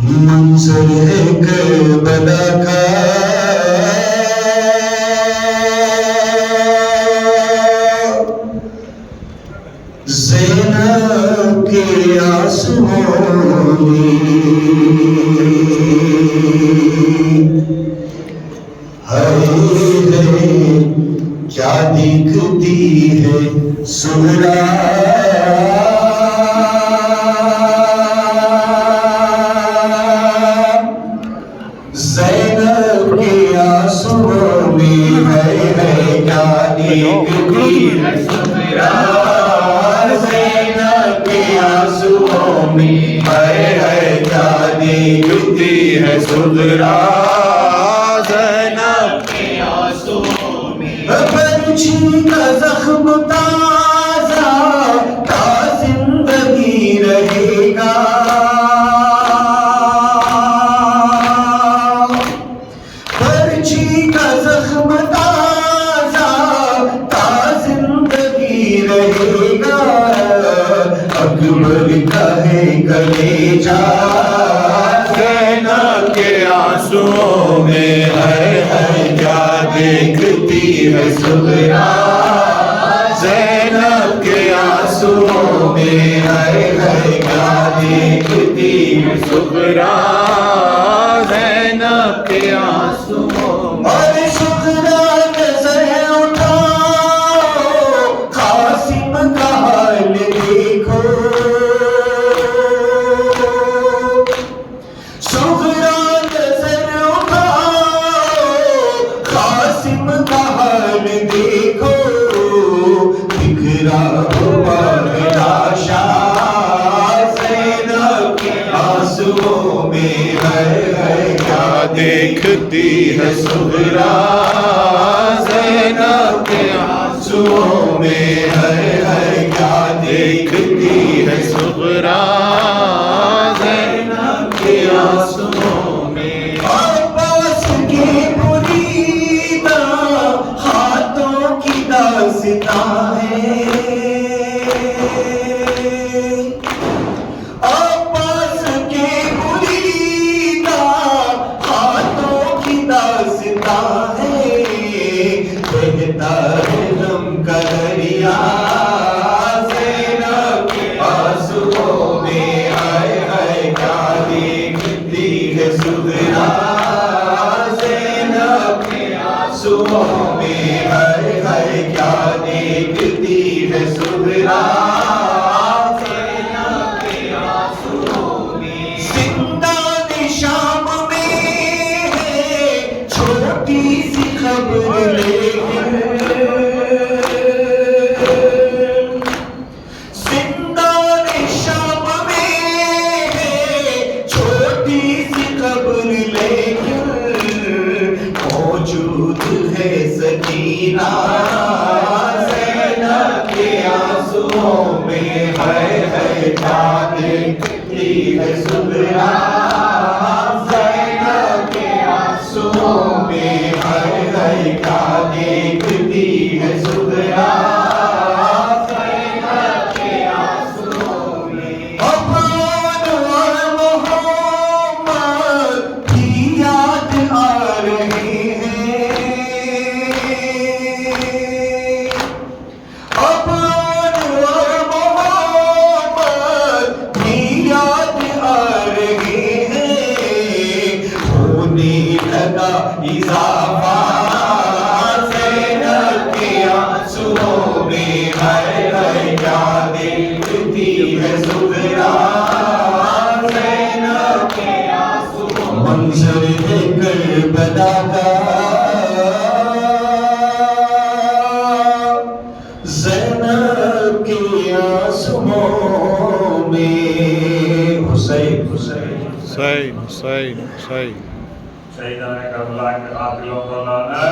मंजर एक बला का ज़ैनब के आंसुओं है क्या दिखती है सुहरा ज़ैनब के आंसुओं में है क्या दिखती है सुहरा ज़ैनब के आंसुओं में है क्या दिखती है सुहरा ज़ैनब के आंसुओं में बंशी का ज़ख्म ताज़ा ता ज़िंदगी रहेगा बंशी का ज़ख्म ताज़ा ता ज़िंदगी रहेगा अकबर का है कलेजा ज़ैनब के आंसुओं में है क्या देखती है सुहरा ज़ैनब के आंसुओं में है क्या देखती है सुहरा ज़ैनब के आंसुओं में और सुहरा नज़र उठाओ कासिम का हाल देखो सुहरा नज़र उठाओ कासिम का हाल देखो बिखरा हुआ लाशा ज़ैनब के आंसुओं में है क्या देखती है सुहरा ज़ैनब के आंसुओं में है क्या देखती है सुहरा ज़ैनब के आंसुओं में अब्बास की बुरीदा हाथों की दास्तां है अब्बास की बुरीदा हाथों की दास्तां है बहता है गम का दरिया ज़ैनब के आंसुओं में है क्या देखती है सुहरा ज़ैनब के आंसुओं में है क्या देखती है सुहरा ज़ैनब के आंसुओं में ज़िंदान शाम में है छोटी सी खबर लेकिन ज़िंदान शाम में है छोटी सी खबर लेकिन मौजूद है सकीना ज़ैनब के आंसुओं में है क्या देखती है सुहरा ज़ैनब के आंसुओं में है क्या देखती है सुहरा ज़ैनब के आंसुओं में अफान और मोहम्मद की याद आ रही है अफान और मोहम्मद की याद आ रही है होने लगा इज़ाफ़ा ज़ैनब के आंसुओं में है क्या देखती है सुहरा ज़ैनब के आंसुओं में मंजर है करबला का ज़ैनब के आंसुओं में हुसैन हुसैन हुसैन हुसैन हुसैन सैयदना करबला के कातिलों को लाना